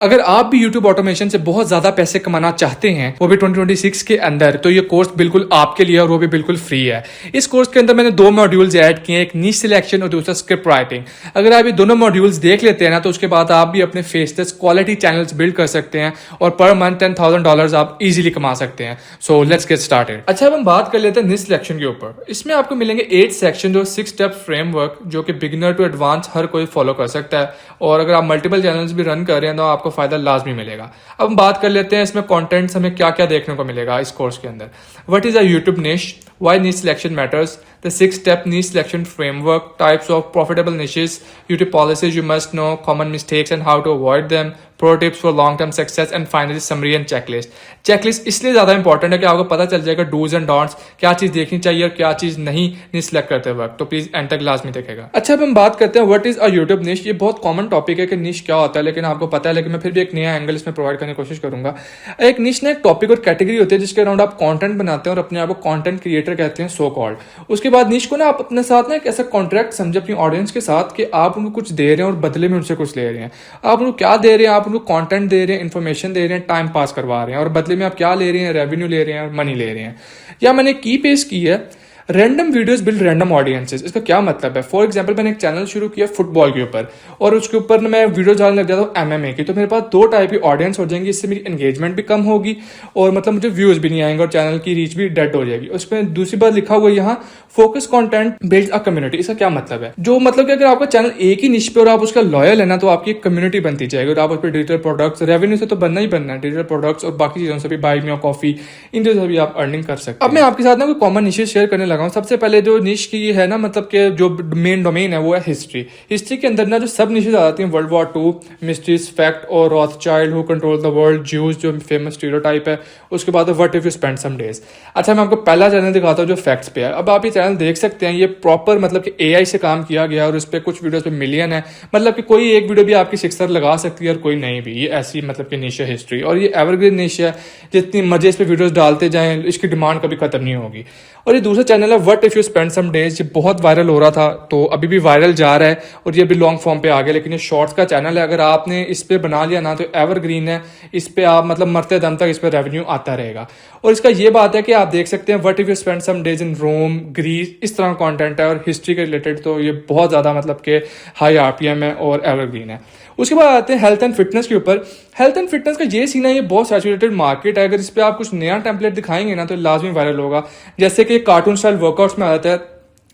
अगर आप भी YouTube ऑटोमेशन से बहुत ज्यादा पैसे कमाना चाहते हैं वो भी 2026 के अंदर, तो ये कोर्स बिल्कुल आपके लिए और वो भी बिल्कुल फ्री है। इस कोर्स के अंदर मैंने दो मॉड्यूल्स ऐड किए हैं, एक नीश सिलेक्शन और दूसरा स्क्रिप्ट राइटिंग। अगर आप ये दोनों मॉड्यूल्स देख लेते हैं ना, तो उसके बाद आप भी अपने फेसलेस क्वालिटी चैनल्स बिल्ड कर सकते हैं और पर मंथ $10,000 आप इजीली कमा सकते हैं। So let's get started. अच्छा, अब हम बात कर लेते हैं नीश सिलेक्शन के ऊपर। इसमें आपको मिलेंगे 8 सेक्शन और 6 स्टेप फ्रेमवर्क, जो कि बिगिनर टू एडवांस हर कोई फॉलो कर सकता है। और अगर आप मल्टीपल चैनल्स भी रन कर रहे हैं तो आपको फायदा लाजमी मिलेगा। अब हम बात कर लेते हैं इसमें कंटेंट्स हमें क्या क्या देखने को मिलेगा इस कोर्स के अंदर। व्हाट इज अ यूट्यूब निश, व्हाई निश selection matters, the 6-step niche selection framework, types of profitable niches, YouTube policies you must know, common mistakes and how to avoid them, pro tips for long term success, and finally summary and checklist. Checklist इसलिए ज्यादा important है कि आपको पता चल जाएगा dos and don'ts, क्या चीज देखनी चाहिए और क्या चीज नहीं निश सिलेक्ट करते वक्त। तो प्लीज एंड तक लाजमी देखेगा। अच्छा, अब हम बात करते हैं व्हाट इज अ यूट्यूब निश। ये बहुत कॉमन टॉपिक है कि निश क्या होता है, लेकिन आपको पता है, लेकिन मैं फिर भी एक नया एंगल इसमें प्रोवाइड करने की कोशिश करूंगा। एक निश ना एक टॉपिक और कैटेगरी होती है जिसके अराउंड आप कंटेंट बनाते हैं और अपने आप को कंटेंट क्रिएटर कहते हैं, सो कॉल्ड। उसके बाद निश को ना आप अपने साथ ना एक ऐसा कॉन्ट्रैक्ट समझे अपनी ऑडियंस के साथ कि आप उनको कुछ दे रहे हैं और बदले में उनसे कुछ ले रहे हैं। आप उनको क्या दे रहे हैं? आप उनको कंटेंट दे रहे हैं, इन्फॉर्मेशन दे रहे हैं, टाइम पास करवा रहे हैं, और बदले में आप क्या ले रहे हैं? रेवेन्यू ले रहे हैं और मनी ले रहे हैं। या मैंने की पेश की है random videos build random audiences. इसका क्या मतलब है? फॉर एग्जांपल मैंने एक चैनल शुरू किया फुटबॉल के ऊपर और उसके ऊपर मैं वीडियो डालने लग जाता हूँ एमएमए की, तो मेरे पास दो टाइप की ऑडियंस हो जाएंगी। इससे मेरी एंगेजमेंट भी कम होगी और मतलब मुझे व्यूज भी नहीं आएंगे और चैनल की रीच भी डेड हो जाएगी। उसमें दूसरी बात लिखा हुआ है यहाँ focus content build a community. इसका क्या मतलब है? जो मतलब कि अगर आपका चैनल एक ही निश पे और आप उसका लॉयल है ना, तो आपकी एक कम्युनिटी बनती जाएगी और आप उस पर डिजिटल प्रोडक्ट्स, रेवेन्यू से तो बनना ही बनना है, डिजिटल प्रोडक्ट्स और बाकी चीजों से भी, बाय मी कॉफी, इन चीजों से भी आप अर्निंग कर सकते हैं। अब मैं आपके साथ ना कोई कॉमन निशेज शेयर करने लगा हूँ। सबसे पहले जो निश की है ना, मतलब कि जो मेन डोमेन है वो है हिस्ट्री। हिस्ट्री के अंदर ना जो सब निशेज आ जाती हैं, वर्ल्ड वॉर 2, मिस्ट्रीज, फैक्ट और Rothschild, who control the world, Jews जो फेमस स्टीरियोटाइप है। उसके बाद what if you spend some days. अच्छा, मैं आपको पहला चैनल दिखाता हूँ जो फैक्ट्स पे है। अब आप ये चैनल देख सकते हैं, ये प्रॉपर मतलब कि एआई से काम किया गया और उस पर कुछ वीडियोस पे मिलियन है। मतलब कि कोई एक वीडियो भी आपकी सिक्सर लगा सकती है और कोई नहीं भी। ये ऐसी मतलब कि निश है हिस्ट्री, और ये एवरग्रीन निश है। जितनी मर्जी इस पे वीडियोस डालते जाएं, इसकी डिमांड कभी खत्म नहीं होगी। और ये दूसरा चैनल है what if you spend some days. ये बहुत वायरल हो रहा था, तो अभी भी वायरल जा रहा है और ये भी लॉन्ग फॉर्म पे आ गया, लेकिन ये शॉर्ट्स का चैनल है। अगर आपने इस पे बना लिया ना, तो एवरग्रीन है। इस पे आप मतलब मरते दम तक इस पे रेवेन्यू आता रहेगा। और इसका ये बात है कि आप देख सकते हैं what if you spend some days in Rome, Greece, इस तरह का कंटेंट है और हिस्ट्री के रिलेटेड, तो ये बहुत ज्यादा मतलब कि हाई आरपीएम है और एवरग्रीन है। उसके बाद आते हैं हेल्थ एंड फिटनेस के ऊपर। हेल्थ एंड फिटनेस का ये सीन है, ये बहुत सैचुरेटेड मार्केट है। अगर इस पे आप कुछ नया टेम्पलेट दिखाएंगे ना, तो लाजमी वायरल होगा। जैसे कि कार्टून स्टाइल वर्कआउट्स में आता है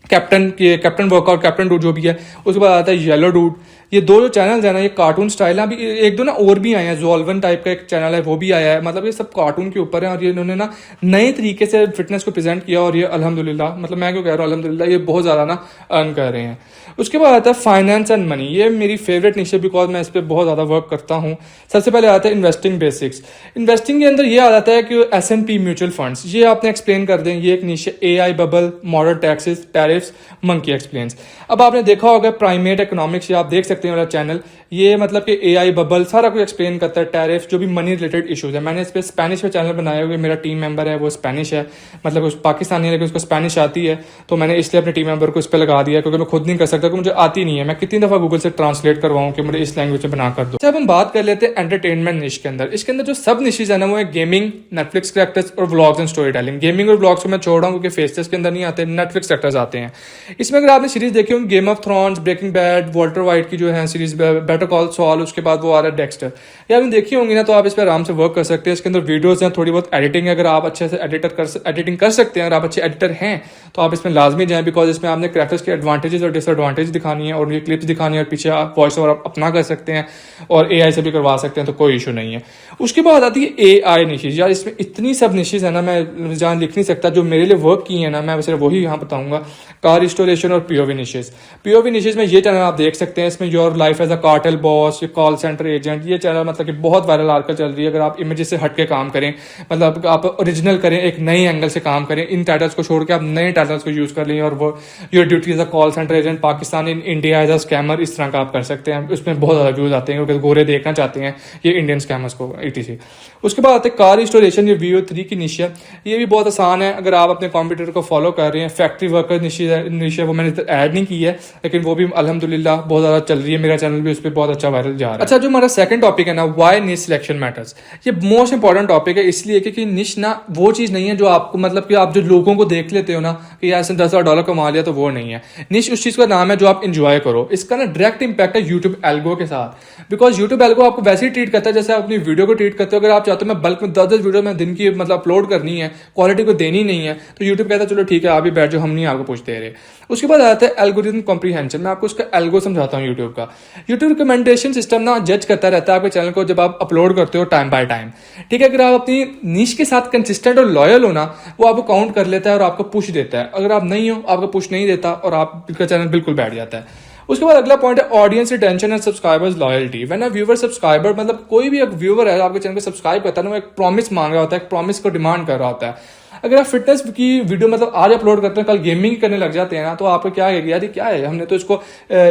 कैप्टन वर्कआउट, कैप्टन डूड जो भी है। उसके बाद आता है येलो डूड। ये दो जो चैनल है ना, ये कार्टून स्टाइल है। अभी एक दो ना और भी आए हैं, जोल्वन टाइप का एक चैनल है, वो भी आया है। मतलब ये सब कार्टून के ऊपर है और ये इन्होंने ना नए तरीके से फिटनेस को प्रेजेंट किया और ये अल्हम्दुलिल्लाह, मतलब मैं क्यों कह रहा हूँ अल्हम्दुलिल्लाह, ये बहुत ज़्यादा ना अर्न कर रहे हैं। उसके बाद आता है फाइनेंस एंड मनी। ये मेरी फेवरेट निश है बिकॉज मैं इस पर बहुत ज़्यादा वर्क करता हूँ। सबसे पहले आता है इन्वेस्टिंग बेसिक्स। इन्वेस्टिंग के अंदर ये आ जाता है कि S&P म्यूचुअल फंड्स, ये आपने एक्सप्लेन कर दें। ये एक निश है। AI bubble, modern taxes, tariffs, monkey explains. अब आपने देखा होगा प्राइमेट इकोनॉमिक्स, ये आप देख सकते हैं मेरा चैनल। ये मतलब कि AI बबल सारा कुछ एक्सप्लेन करता है, टैरिफ, जो भी मनी रिलेटेड इश्यूज है। मैंने इस पे स्पेनिश में चैनल बनाया हुआ है। मेरा टीम मेंबर है वो स्पेनिश है, मतलब उस पाकिस्तानी है लेकिन उसको स्पेनिश आती है, तो मैंने इसलिए अपने टीम मेंबर को इस पे लगा दिया, क्योंकि मैं खुद नहीं कर सकता, क्योंकि मुझे आती नहीं है। मैं कितनी दफा गूगल से ट्रांसलेट करवाऊं कि मुझे इस लैंग्वेज में बना कर दो। जब हम बात कर लेते हैं एंटरटेनमेंट निश के अंदर, इसके अंदर जो सब निशेज है ना, वो है गेमिंग, नेटफ्लिक्स कैरेक्टर्स और vlogs and story telling. Gaming और व्लॉग्स को मैं छोड़ रहा हूँ क्योंकि फेसेस के अंदर नहीं आते, नेटफ्लिक्स कैरेक्टर्स आते हैं। इसमें अगर आपने सीरीज देखी होंगी, Game of Thrones, Breaking Bad, Walter White की जो है सीरीज, बेटर कॉल सॉल, उसके बाद वो आ रहा है डेक्स्टर, ये आपने देखी होंगी ना, तो आप इस पर आराम से वर्क कर सकते हैं। इसके अंदर वीडियोस हैं, थोड़ी बहुत एडिटिंग है। अगर आप अच्छे से एडिटिंग कर सकते हैं, अगर आप अच्छे एडिटर हैं, तो आप इसमें लाजमी जाएं, बिकॉज इसमें आपने कैरेक्टर्स के एडवांटेजेस और डिसएडवांटेज दिखानी है और ये क्लिप्स दिखानी है और पीछे आप वॉइस ओवर अपना कर सकते हैं और AI से भी करवा सकते हैं, तो कोई इशू नहीं है। उसके बाद आती है AI निशेज। यार इसमें इतनी सब निशेज है ना, मैं जहाँ लिख नहीं सकता। जो मेरे लिए वर्क की है ना, मैं सिर्फ वही यहाँ बताऊंगा। कार रिस्टोरेशन और POV निशेज। POV निशेज में ये चैनल आप देख सकते हैं। इसमें your life as a cartel boss, call centre agent, ये चैनल मतलब कि बहुत वायरल आजकल चल रही है। अगर आप इमेजेस से हटके काम करें, मतलब आप ओरिजिनल करें, एक नई एंगल से काम करें, इन टाइटल्स को छोड़ के आप नए टाइटल्स को यूज कर लें और वो your duty as a call centre agent, Pakistan in India as a scammer, इस तरह का आप कर सकते हैं। उसमें बहुत ज्यादा व्यूज आते हैं क्योंकि गोरे देखना चाहते हैं ये इंडियन स्कैमर्स को, etc। उसके बाद आते हैं कार रिस्टोरेशन, ये VO3 की निश है। ये भी बहुत आसान है अगर आप अपने कंप्यूटर को फॉलो कर रहे हैं। फैक्ट्री वर्कर निश है, वो मैंने ऐड नहीं की है, लेकिन वो भी अल्हम्दुलिल्लाह बहुत ज़्यादा चल रही रही है, मेरा चैनल भी उस पर बहुत अच्छा वायरल जा रहा है। अच्छा, जो हमारा सेकंड टॉपिक है ना, व्हाई निश सिलेक्शन मैटर्स, ये मोस्ट इंपॉर्टेंट टॉपिक है इसलिए क्योंकि निश ना वो चीज़ नहीं है जो आपको मतलब कि आप जो लोगों को देख लेते हो ना कि यार इसने $10,000 कमा लिया, तो वो नहीं है। निश उस चीज़ का नाम है जो आप इंजॉय करो। इसका ना डायरेक्ट इंपैक्ट है यूट्यूब एल्गो के साथ, बिकॉज यूट्यूब एल्गो आपको वैसे ही ट्रीट करता है जैसे आप अपनी वीडियो को ट्रीट करते हो। अगर आप चाहते हो मैं बल्क में 10-10 वीडियो में दिन की मतलब अपलोड करनी है, क्वालिटी को देनी नहीं है, तो यूट्यूब कहता है चलो ठीक है आप ही बैठ जाओ, हम नहीं आपको कुछ दे रहे। उसके बाद आता है एल्गोरिथम कॉम्प्रीहेंशन। मैं आपको उसका एल्गो समझाता हूँ यूट्यूब का। यूट्यूब रिकमेंडेशन सिस्टम ना जज करता रहता है आपके चैनल को जब आप अपलोड करते हो टाइम बाय टाइम, ठीक है। अगर आप अपनी नीश के साथ कंसिस्टेंट और लॉयल हो ना, वो आपको काउंट कर लेता है और आपको पुश देता है। अगर आप नहीं हो, आपको पुश नहीं देता और आपका चैनल बिल्कुल बैठ जाता है। उसके बाद अगला पॉइंट है audience retention and subscribers loyalty. When a viewer subscriber, मतलब कोई भी एक व्यूअर है आपके चैनल को सब्सक्राइब करता है ना, वो एक प्रॉमिस मांग रहा होता है, एक प्रॉमिस को डिमांड कर रहा होता है। अगर आप फिटनेस की वीडियो मतलब आज अपलोड करते हैं, कल गेमिंग करने लग जाते हैं ना, तो आपको क्या है यार ये क्या है, हमने तो इसको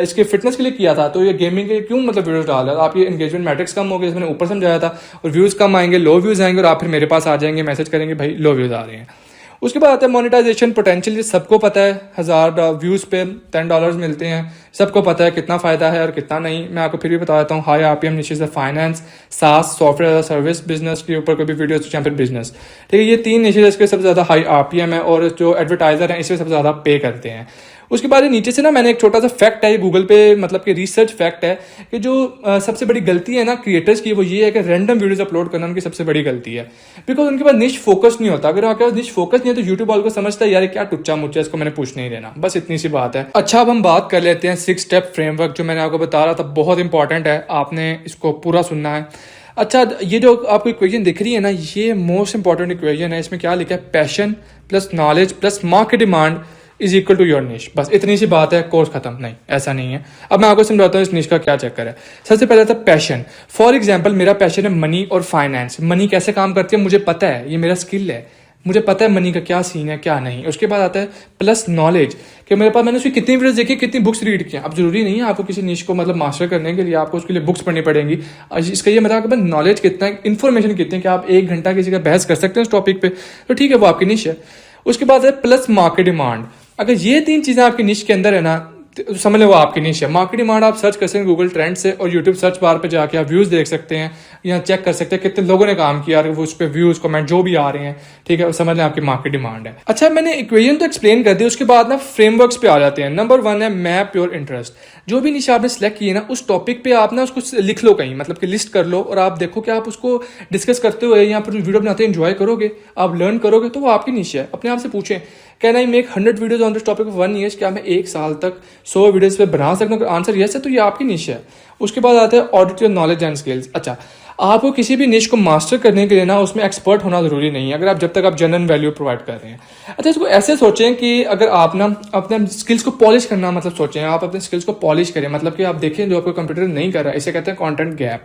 इसके फिटनेस के लिए किया था, तो ये गेमिंग के लिए क्यों मतलब वीडियो डाल रहा है। आप ये एंगेजमेंट मैट्रिक्स कम हो गए, मैंने ऊपर समझाया था, और व्यूज कम आएंगे, लो व्यूज आएंगे, और आप फिर मेरे पास आ जाएंगे, मैसेज करेंगे भाई लो व्यूज आ रहे हैं। उसके बाद आता है मोनेटाइजेशन पोटेंशियल। सबको पता है 1000 व्यूज पे $10 मिलते हैं, सबको पता है कितना फायदा है और कितना नहीं। मैं आपको फिर भी बता देता हूँ। हाई आरपीएम निशेस है finance, SaaS, software as a service, business के ऊपर कोई भी वीडियो या फिर बिजनेस, ठीक है। ये 3 निशेस के सबसे ज्यादा हाई आरपीएम है और जो एडवर्टाइजर है इससे सबसे ज्यादा पे करते हैं। उसके बाद नीचे से ना मैंने एक छोटा सा फैक्ट है, गूगल पे मतलब कि रिसर्च फैक्ट है कि जो सबसे बड़ी गलती है ना क्रिएटर्स की, वो ये है कि रैंडम वीडियोस अपलोड करना उनकी सबसे बड़ी गलती है। बिकॉज उनके पास निश फोकस नहीं होता। अगर आपके पास निश फोकस नहीं है तो यूट्यूब वालों को समझता है यार क्या टुच्चा मुच्चा, इसको मैंने पूछ नहीं देना, बस इतनी सी बात है। अच्छा, अब हम बात कर लेते हैं 6 स्टेप फ्रेमवर्क जो मैंने आपको बता रहा था, बहुत इंपॉर्टेंट है, आपने इसको पूरा सुनना है। अच्छा, ये जो आपको इक्वेशन दिख रही है ना, ये मोस्ट इंपॉर्टेंट इक्वेशन है। इसमें क्या लिखा है, passion plus knowledge plus market demand is equal to your niche. बस इतनी सी बात है, कोर्स खत्म। नहीं, ऐसा नहीं है। अब मैं आपको समझाता हूँ इस निश का क्या चक्कर है। सबसे पहले था पैशन। फॉर एग्जाम्पल मेरा पैशन है मनी और फाइनेंस। मनी कैसे काम करती है मुझे पता है, ये मेरा स्किल है, मुझे पता है मनी का क्या सीन है क्या नहीं। उसके बाद आता है प्लस नॉलेज कि मेरे पास मैंने उसकी कितनी वीडियोस देखी, कितनी बुक्स रीड किया। अब जरूरी नहीं है आपको किसी निश को मतलब मास्टर करने के लिए आपको उसके लिए बुक्स पढ़नी पड़ेंगी। इसका ये मतलब आपके पास नॉलेज कितना है, इन्फॉर्मेशन कितनी है कि आप 1 घंटा किसी का बहस कर सकते हैं उस टॉपिक पे, तो ठीक है वो आपकी निश है। उसके बाद है प्लस मार्केट डिमांड। अगर ये 3 चीजें आपकी निश के अंदर है ना, तो समझ लो वो आपकी निश है। मार्केट डिमांड आप सर्च कर सकते हैं गूगल ट्रेंड से, और यूट्यूब सर्च बार पे जाके आप व्यूज देख सकते हैं, यहाँ चेक कर सकते हैं कितने लोगों ने काम किया और उस पर व्यूज कमेंट जो भी आ रहे हैं, ठीक है, समझ लें आपकी मार्केट डिमांड है। अच्छा, मैंने इक्वेशन तो एक्सप्लेन कर दी। उसके बाद ना फ्रेमवर्क्स पे आ जाते हैं। नंबर 1 है मैप योर इंटरेस्ट। जो भी निश आपने सेलेक्ट की है ना, उस टॉपिक पे आप ना उसको लिख लो कहीं, मतलब कि लिस्ट कर लो, और आप देखो कि आप उसको डिस्कस करते हुए यहाँ पर वीडियो बनाते हैं एंजॉय करोगे, आप लर्न करोगे, तो वो आपकी निश है। अपने आप से पूछें, can I make 100 videos on this topic of 1 year. क्या मैं 1 साल तक 100 वीडियोज पे बना सकता हूँ? अगर आंसर यस है तो ये आपकी निश है। उसके बाद आता है audit your knowledge and skills. अच्छा, आपको किसी भी निश को मास्टर करने के लिए ना उसमें एक्सपर्ट होना जरूरी नहीं है, अगर आप जब तक आप जनरल वैल्यू प्रोवाइड कर रहे हैं। अच्छा, इसको ऐसे सोचें कि अगर आप ना अपने स्किल्स को पॉलिश करना, मतलब सोचें आप अपने स्किल्स को पॉलिश करें, मतलब कि आप देखें जो आपको कंप्यूटर नहीं कर रहा, इसे कहते हैं कंटेंट गैप।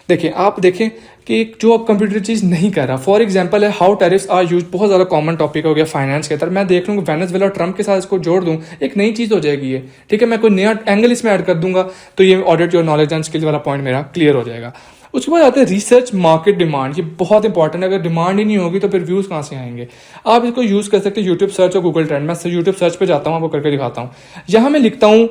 देखिए, आप देखें कि जो आप कंप्यूटर चीज़ नहीं कर रहा, फॉर एग्जांपल है हाउ टैरिफ्स आर यूज, बहुत ज़्यादा कॉमन टॉपिक हो गया फाइनेंस के अंदर। मैं देख लूँ वेनेजुएला और ट्रम्प के साथ इसको जोड़ दूँ, एक नई चीज़ हो जाएगी ये, ठीक है। मैं कोई नया एंगल इसमें ऐड कर दूंगा तो ये audit your knowledge and skills वाला पॉइंट मेरा क्लियर हो जाएगा। उसके बाद आता है रिसर्च मार्केट डिमांड। ये बहुत इंपॉर्टेंट है, अगर डिमांड ही नहीं होगी तो फिर व्यूज कहाँ से आएंगे। आप इसको यूज कर सकते हैं यूट्यूब सर्च और गूगल ट्रेंड। मैं यूट्यूब सर्च पे जाता हूँ, आपको करके दिखाता हूँ। यहाँ मैं लिखता हूँ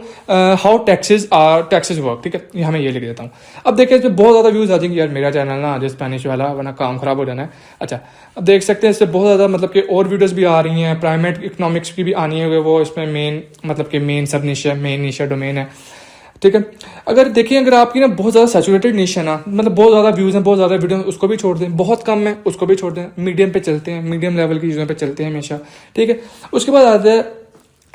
हाउ टैक्सेस वर्क, ठीक है, यहाँ मैं ये लिख देता हूँ। अब देखिए इसमें बहुत ज़्यादा व्यूज आ जाएंगे, यार मेरा चैनल ना आज स्पेनिश वाला, वरना काम खराब हो जाना है। अच्छा, अब देख सकते हैं इससे बहुत ज़्यादा मतलब कि और वीडियोस भी आ रही हैं, प्राइमेट इकोनॉमिक्स की भी आनी है, वो इसमें मेन मतलब कि मेन सब निश है, मेन निश है, डोमेन है, ठीक है। अगर देखिए अगर आपकी ना बहुत ज़्यादा सैचुरेटेड निश है ना, मतलब बहुत ज़्यादा व्यूज़ हैं, बहुत ज़्यादा वीडियो, उसको भी छोड़ दें। बहुत कम है, उसको भी छोड़ दें। मीडियम पे चलते हैं, मीडियम लेवल की चीज़ों पे चलते हैं हमेशा, ठीक है। उसके बाद आता है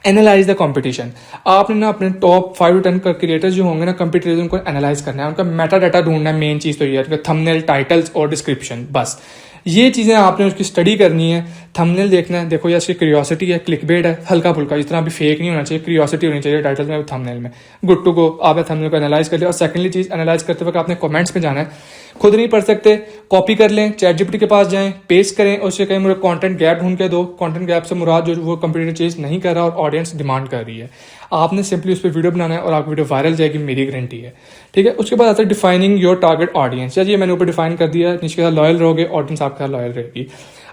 एनालाइज द कंपटीशन। आपने ना अपने टॉप 5 to 10 क्रिएटर्स जो होंगे ना कंपटीटर्स, उनको एनालाइज करना है, उनका मेटा डाटा ढूंढना है। मेन चीज़ तो ये है थंबनेल, टाइटल्स और डिस्क्रिप्शन, बस ये चीज़ें आपने उसकी स्टडी करनी है। थंबनेल देखना है, देखो यार इसकी क्यूरियोसिटी है, क्लिकबेट है, हल्का फुल्का, इतना भी फेक नहीं होना चाहिए, क्यूरियोसिटी होनी चाहिए टाइटल में, थंबनेल में। गुड टू गो, आपने थंबनेल को एनालाइज कर लिया। और सेकेंडली चीज़, एनालाइज करते वक्त आपने कमेंट्स में जाना है, खुद नहीं पढ़ सकते, कॉपी कर लें, चैट जीपीटी के पास जाएं, पेस्ट करें, उससे कहें मुझे कंटेंट गैप ढूंढ के दो। कंटेंट गैप से मुराद जो वो कंप्यूटर चीज़ नहीं कर रहा और ऑडियंस डिमांड कर रही है, आपने सिंपली उस पर वीडियो बनाना है और आपकी वीडियो वायरल जाएगी, मेरी गारंटी है, ठीक है। उसके बाद आता है डिफाइनिंग योर टारगेट ऑडियंस। यार ये मैंने ऊपर डिफाइन कर दिया, नीचे के साथ लॉयल रहोगे, ऑडियंस आपके साथ लॉयल रहेगी।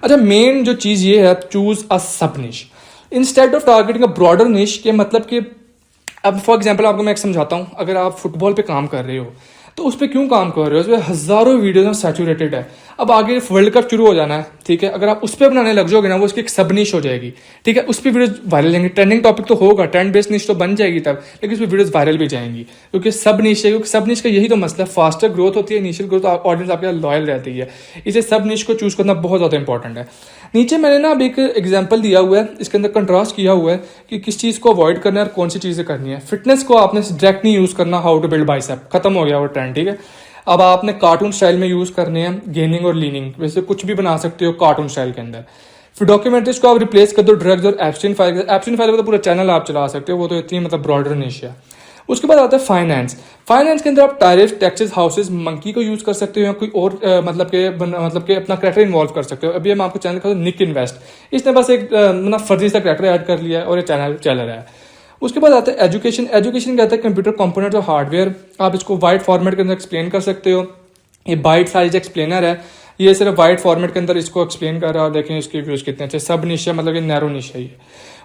अच्छा, मेन जो चीज़ ये है, चूज अ सब निश instead of targeting a broader निश, के मतलब कि अब फॉर एग्जांपल आपको मैं एक समझाता हूँ, अगर आप फुटबॉल पे काम कर रहे हो तो उस पर क्यों काम कर रहे हो, उस पर हज़ारों वीडियोज में सैचुरेटेड है। अब आगे वर्ल्ड कप शुरू हो जाना है, ठीक है, अगर आप उस पर बनाने लग जाओगे ना, वो उसकी एक सब निश हो जाएगी, ठीक है, उस पर वीडियोज वायरल जाएंगी। ट्रेंडिंग टॉपिक तो होगा, ट्रेंड बेस्ड निश तो बन जाएगी तब, लेकिन उस पर वीडियोज वायरल भी जाएंगी, क्योंकि सब निश है। क्योंकि सब निश का यही तो मसला है, फास्टर ग्रोथ होती है, इनिशियल ग्रोथ, ऑडियंस आपके लॉयल रहती है, इसे सब निश को चूज करना बहुत ज़्यादा इंपॉर्टेंट है। नीचे मैंने ना अब एक एग्जाम्पल दिया हुआ है, इसके अंदर कंट्रास्ट किया हुआ है कि किस चीज़ को अवॉइड करना है और कौन सी चीज़ें करनी है। फिटनेस को आपने डायरेक्ट नहीं यूज़ करना, हाउ टू बिल्ड बाइसेप, खत्म हो गया वो ट्रेंड, ठीक है। अब आपने कार्टून स्टाइल में यूज़ करने हैं गेनिंग और लीनिंग, वैसे कुछ भी बना सकते हो कार्टून स्टाइल के अंदर। फिर डॉक्यूमेंट्रीज को आप रिप्लेस कर दो ड्रग्स और एप्स्टीन फाइल। एप्स्टीन फाइल पर तो पूरा चैनल आप चला सकते हो, वो तो इतनी मतलब ब्रॉडर निश है। उसके बाद आता है फाइनेंस। फाइनेंस के अंदर आप टैरिफ, टैक्सेस, हाउसेज, मंकी को यूज कर सकते हो या कोई और मतलब के अपना करेक्टर इन्वॉल्व कर सकते हो। अभी हम आपको चैनल का निक इन्वेस्ट, इसने बस एक मतलब फर्जी सा करेक्टर ऐड कर लिया है और ये चैनल चल रहा है। उसके बाद आता है एजुकेशन। एजुकेशन कहता है कंप्यूटर कंपोनेंट और हार्डवेयर। आप इसको वाइड फॉर्मेट के अंदर एक्सप्लेन कर सकते हो। ये बाइट साइज एक्सप्लेनर है, ये सिर्फ वाइड फॉर्मेट के अंदर इसको एक्सप्लेन कर रहा है और देखें इसके व्यूज कितने अच्छे। सब निश है, मतलब ये नैरो निश है ये।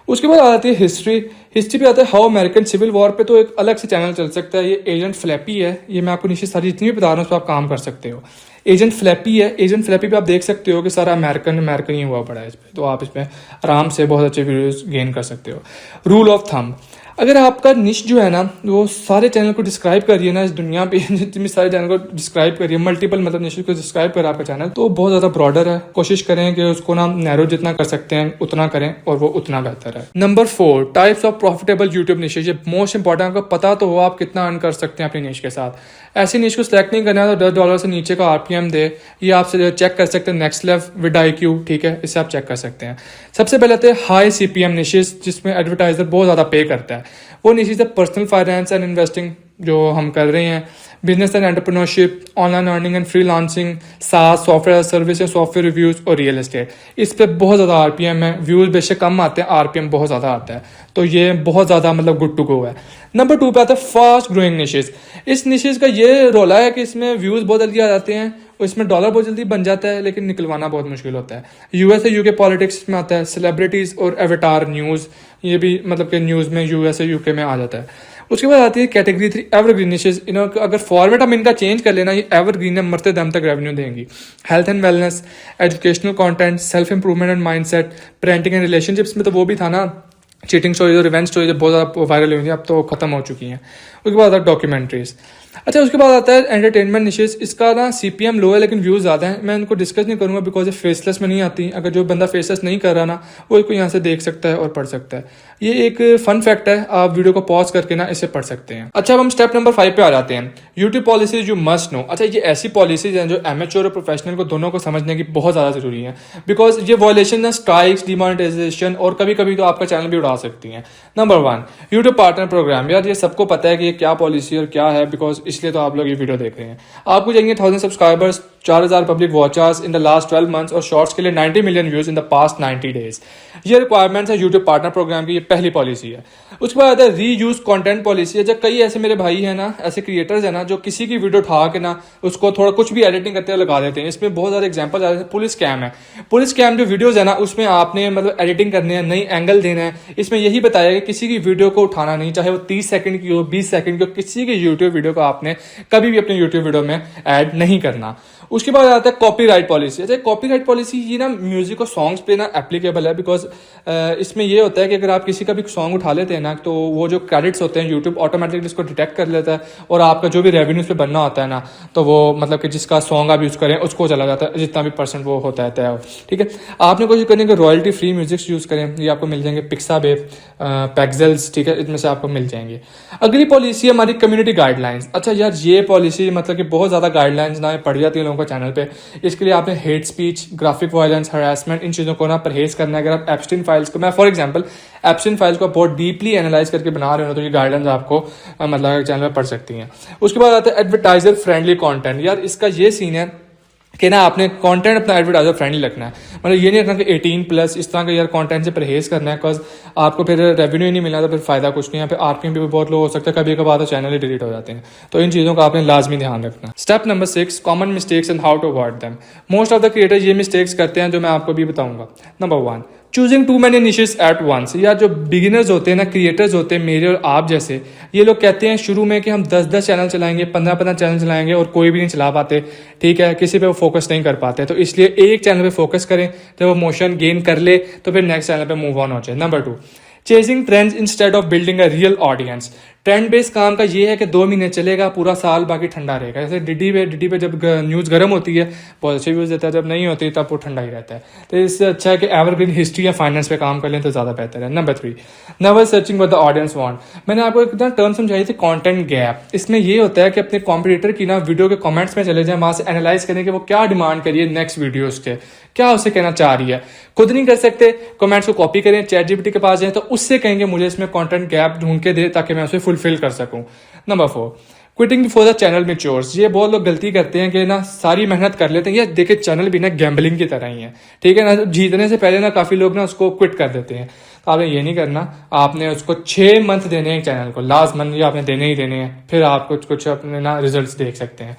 उसके बाद आती है हिस्ट्री। हिस्ट्री पे आता है हाउ अमेरिकन सिविल वॉर पे तो एक अलग से चैनल चल सकता है। ये एजेंट फ्लैपी है, ये मैं आपको नीचे सारी जितनी भी बता रहा हूँ उस पर आप काम कर सकते हो। एजेंट फ्लैपी है, एजेंट फ्लैपी पे आप देख सकते हो कि सारा अमेरिकन ही हुआ पड़ा है इस पर, तो आप इसमें आराम से बहुत अच्छे वीडियोस गेन कर सकते हो। रूल ऑफ थंब, अगर आपका निश जो है ना वो सारे चैनल को डिस्क्राइब करिए ना इस दुनिया पे जितने सारे चैनल को डिस्क्राइब करिए, मल्टीपल मतलब निश को डिस्क्राइब करे आपका चैनल, तो बहुत ज़्यादा ब्रॉडर है। कोशिश करें कि उसको ना नैरो जितना कर सकते हैं उतना करें और वो उतना बेहतर है। Number 4, types of profitable YouTube niches. ये मोस्ट इंपॉर्टेंट, आपको पता तो हो आप कितना अर्न कर सकते हैं अपनी निश के साथ। ऐसी निश को सिलेक्ट नहीं करना है तो $10 से नीचे का RPM दे, ये आप चेक कर सकते हैं नेक्स्ट लेवल विद IQ, ठीक है, इससे आप चेक कर सकते हैं। सबसे पहले आते हैं हाई CPM निशेज, जिसमें एडवर्टाइजर बहुत ज़्यादा पे करता है। वो निशेज है पर्सनल फाइनेंस एंड इन्वेस्टिंग, जो हम कर रहे हैं, business and entrepreneurship, online earning and freelancing, SaaS software service या सॉफ्टवेयर रिव्यूज और रियल एस्टेट। इस पे बहुत ज़्यादा RPM है, व्यूज बेशक कम आते हैं, RPM बहुत ज़्यादा आता है, तो ये बहुत ज़्यादा मतलब गुड टू गो है। नंबर 2 पे आता है फास्ट ग्रोइंग निशेज। इस निशेज का ये रोला है कि इसमें व्यूज बहुत जल्दी आ जाते हैं और इसमें डॉलर बहुत जल्दी बन जाता है, लेकिन निकलवाना बहुत मुश्किल होता है। USA UK पॉलिटिक्स में आता है, सेलिब्रिटीज और एवेटार न्यूज़, ये भी मतलब कि न्यूज़ में USA UK में आ जाता है। उसके बाद आती है कैटेगरी 3 एवरग्रीन निशेज। अगर फॉर्मेट हम इनका चेंज कर लेना, ये एवरग्रीन है, मरते दम तक रेवेन्यू देंगी। Health and wellness, educational content, self improvement and mindset, parenting and relationships में तो वो भी था ना, चीटिंग स्टोरीज और रिवेंज स्टोरीज बहुत ज़्यादा वायरल हुई थी, अब तो खत्म हो चुकी हैं। उसके बाद आता है डॉक्यूमेंट्रीज। अच्छा, उसके बाद आता है एंटरटेनमेंट निशेज। इसका ना CPM लो है लेकिन व्यूज़ ज़्यादा है। मैं इनको डिस्कस नहीं करूँगा बिकॉज ये फेसलेस में नहीं आती। अगर जो बंदा फेसलेस नहीं कर रहा ना, वो इसको यहाँ से देख सकता है और पढ़ सकता है। ये एक फन फैक्ट है, आप वीडियो को पॉज करके ना इसे पढ़ सकते हैं। अच्छा, अब हम स्टेप नंबर 5 पे आ जाते हैं, YouTube policies you must know. अच्छा, ये ऐसी पॉलिसीज हैं जो एमेच्योर और प्रोफेशनल को दोनों को समझने की बहुत ज़्यादा जरूरी है, बिकॉज ये वॉयलेशन है स्ट्राइक्स, डिमोनेटाइजेशन और कभी कभी तो आपका चैनल भी उड़ा सकती हैं। Number 1, YouTube partner program. यार ये सबको पता है कि ये क्या पॉलिसी और क्या है, बिकॉज इसलिए तो आप लोग ये वीडियो देख रहे हैं। आपको चाहिए 1000 subscribers, 4000 public watchers in the last 12 months और शॉर्ट्स के लिए 90 million views in the past 90 days. ये रिक्वायरमेंट्स है यूट्यूब पार्टनर प्रोग्राम की, ये पहली पॉलिसी है। उसके बाद आता है री यूज कंटेंट पॉलिसी है। जब कई ऐसे मेरे भाई हैं ना, ऐसे क्रिएटर्स हैं ना, जो किसी की वीडियो उठा के ना उसको थोड़ा कुछ भी एडिटिंग करते हुए लगा देते हैं। इसमें बहुत सारे एग्जाम्पल आ रहे हैं। पुलिस स्कैम है, पुलिस स्कैम जो वीडियोज है ना, उसमें आपने मतलब एडिटिंग करनी है, नई एंगल देना है। इसमें यही बताया कि किसी की वीडियो को उठाना नहीं, चाहे वो 30 सेकंड की हो, 20 सेकंड की हो, किसी की यूट्यूब वीडियो को आपने कभी भी अपने यूट्यूब वीडियो में ऐड नहीं करना। उसके बाद आता है कॉपीराइट पॉलिसी। अच्छा, कॉपीराइट पॉलिसी ये ना म्यूजिक और सॉन्ग्स पे ना एप्लीकेबल है, बिकॉज इसमें ये होता है कि अगर आप किसी का भी सॉन्ग उठा लेते हैं ना, तो वो जो क्रेडिट्स होते हैं यूट्यूब ऑटोमेटिकली इसको डिटेक्ट कर लेता है और आपका जो भी रेवेन्यू पे बनना होता है ना, तो वो मतलब कि जिसका सॉन्ग आप यूज़ करें उसको चला जाता है, जितना भी % वो होता है। ठीक है, आपने कोशिश करनी है कि रॉयल्टी फ्री म्यूजिक यूज़ करें। ये आपको मिल जाएंगे पिक्साबेब, पैक्सेल्स, ठीक है, इसमें से आपको मिल जाएंगे। अगली पॉलिसी है हमारी कम्युनिटी गाइडलाइंस। अच्छा यार, ये पॉलिसी मतलब कि बहुत ज़्यादा गाइडलाइंस ना पढ़ जाती है लोगों को चैनल पे। इसके लिए आपने hate speech, graphic violence, harassment, इन चीज़ों को ना परहेज करना है। अगर आप एप्स्टीन फाइल्स को, मैं फॉर एग्जांपल एप्स्टीन फाइल्स को बहुत डीपली एनालाइज करके बना रहे हो तो ये गाइडलाइंस आपको मतलब चैनल में पढ़ सकती हैं। उसके बाद आता है एडवर्टाइजर फ्रेंडली कंटेंट। यार इसका ये सीन है कि ना आपने कंटेंट अपना एडवर्टाइजर फ्रेंडली रखना है, मतलब ये नहीं रखना कि 18+ इस तरह का यार कंटेंट से परहेज करना है, बिकॉज आपको फिर रेवेन्यू ही नहीं मिलना तो फिर फायदा कुछ नहीं है। फिर RPM भी बहुत लो हो सकता है, कभी कभार तो चैनल ही डिलीट हो जाते हैं। तो इन चीज़ों का आपने लाजमी ध्यान रखना। Step number 6, common mistakes and how to avoid them. Most of the creator ये मिस्टेक्स करते हैं जो मैं आपको भी बताऊंगा। Number 1, choosing too many niches at once, या जो बिगिनर्स होते हैं ना, क्रिएटर्स होते हैं मेरे और आप जैसे, ये लोग कहते हैं शुरू में कि हम 10-10 चैनल चलाएंगे, 15-15 चैनल चलाएंगे और कोई भी नहीं चला पाते, ठीक है, किसी पे वो फोकस नहीं कर पाते। तो इसलिए एक चैनल पे फोकस करें, जब वो मोशन गेन कर ले तो फिर नेक्स्ट चैनल पे मूव ऑन हो जाए। Number 2, chasing trends instead of building a real audience. Trend based काम का ये है कि 2 महीने चलेगा, पूरा साल बाकी ठंडा रहेगा। जैसे डिडी पे जब न्यूज़ गर्म होती है बहुत अच्छे व्यूज़ देता है, जब नहीं होती तब वो ठंडा ही रहता है। तो इससे अच्छा है कि एवरग्रीन हिस्ट्री या फाइनेंस पे काम कर लें तो ज़्यादा बेहतर है। Number 3, never searching what the audience want. मैंने आपको एक टर्म समझाई थी, कंटेंट गैप। इसमें ये होता है कि अपने कॉम्पिटिटर की ना वीडियो के कमेंट्स में चले जाएं, वहाँ से एनालाइज करें कि वो क्या डिमांड करिए नेक्स्ट वीडियोज़ के, क्या उसे कहना चाह रही है। खुद नहीं कर सकते, कमेंट्स को कॉपी करें, चैट जीपीटी के पास जाएं तो उससे कहेंगे मुझे इसमें कंटेंट गैप ढूंढ के दे ताकि मैं उसे फुलफिल कर सकूं। Number 4, quitting before the channel matures. ये बहुत लोग गलती करते हैं कि ना सारी मेहनत कर लेते हैं। ये देखिए चैनल भी ना गैम्बलिंग की तरह ही है, ठीक है ना। जीतने से पहले ना काफ़ी लोग ना उसको क्विट कर देते हैं। तो आपने ये नहीं करना, आपने उसको 6 मंथ देने हैं चैनल को, लास्ट मंथ ये आपने देने ही देने हैं, फिर आप कुछ अपने ना रिजल्ट देख सकते हैं।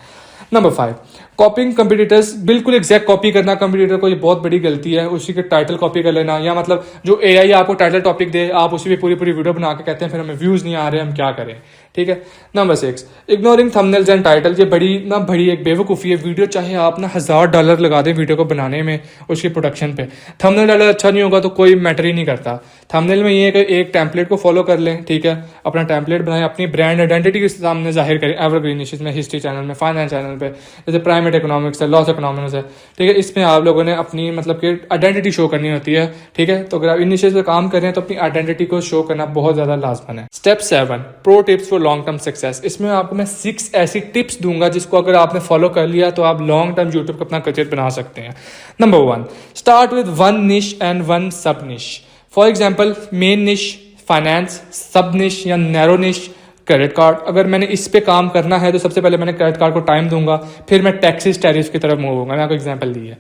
Number 5, कॉपिंग competitors. बिल्कुल एग्जैक्ट कॉपी करना कंपटीटर को, ये बहुत बड़ी गलती है। उसी के टाइटल कॉपी कर लेना, या मतलब जो एआई आपको टाइटल टॉपिक दे आप उसी पे पूरी वीडियो बना के कहते हैं फिर हमें व्यूज नहीं आ रहे, हम क्या करें, ठीक है। Number 6, ignoring thumbnails and title. ये बड़ी एक बेवकूफ़ी है। वीडियो चाहे आप ना $1000 लगा दें वीडियो को बनाने में, उसकी प्रोडक्शन पे, थंबनेल डालर अच्छा नहीं होगा तो कोई मैटर ही नहीं करता। थंबनेल में ये है कि एक टेम्पलेट को फॉलो कर लें, ठीक है, अपना टेम्पलेट बनाएं, अपनी ब्रांड आइडेंटिटी के सामने जाहिर करें। एवरग्रीन इश्यूज में हिस्ट्री चैनल में, फाइनेंस चैनल पे, जैसे प्राइमेट इकोनॉमिक्स है, लॉस इकोनॉमिक्स है, ठीक है, इसमें आप लोगों ने अपनी मतलब कि आइडेंटिटी शो करनी होती है, ठीक है। तो अगर आप इन इश्यूज पे काम कर रहे हैं तो अपनी आइडेंटिटी को शो करना बहुत ज़्यादा लाजमन है। Step 7, pro tips for long term success. इसमें आपको मैं 6 ऐसी टिप्स दूंगा जिसको अगर आपने फॉलो कर लिया तो आप लॉन्ग टर्म यूट्यूब पर अपना करियर बना सकते हैं। नंबर 1, स्टार्ट विद 1 निश एंड 1 सब निश। फॉर एग्जाम्पल, मेन निश फाइनेंस, सब निश या नैरो निश क्रेडिट कार्ड। अगर मैंने इस पे काम करना है तो सबसे पहले मैंने क्रेडिट कार्ड को टाइम दूंगा, फिर मैं टैक्सेस टैरिफ की तरफ मूव होऊंगा। मैंने आपको एग्जांपल दी है।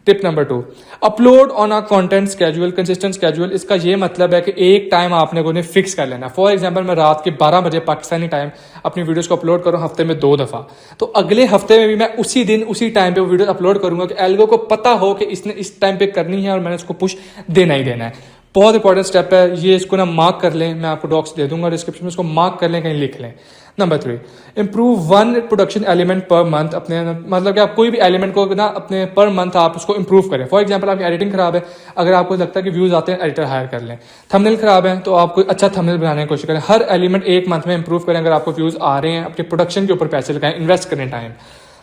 Tip number 2, upload on a content schedule, consistent schedule. इसका ये मतलब है कि एक टाइम आपने को फिक्स कर लेना। फॉर एग्जांपल, मैं रात के 12 बजे पाकिस्तानी टाइम अपनी वीडियोस को अपलोड करूँ हफ्ते में 2 दफ़ा, तो अगले हफ्ते में भी मैं उसी दिन उसी टाइम पे वो वीडियो अपलोड करूंगा कि एल्गो को पता हो कि इसने इस टाइम पे करनी है और मैंने उसको पुश देना ही देना है। बहुत इंपॉर्टेंट स्टेप है ये, इसको ना मार्क कर लें, मैं आपको डॉक्स दे दूंगा डिस्क्रिप्शन में, इसको मार्क कर लें, कहीं लिख लें। Number 3, improve 1 production element per month. अपने मतलब कि आप कोई भी एलिमेंट को ना अपने पर मंथ आप उसको इंप्रूव करें। फॉर एग्जांपल, आपकी एडिटिंग खराब है, अगर आपको लगता है कि व्यूज आते हैं, एडिटर हायर कर लें। थंबनेल खराब है तो आप कोई अच्छा थंबनेल बनाने की कोशिश करें। हर एलिमेंट एक मंथ में इंप्रूव करें। अगर आपको व्यूज आ रहे हैं, अपने प्रोडक्शन के ऊपर पैसे लगाएं, इन्वेस्ट करें time.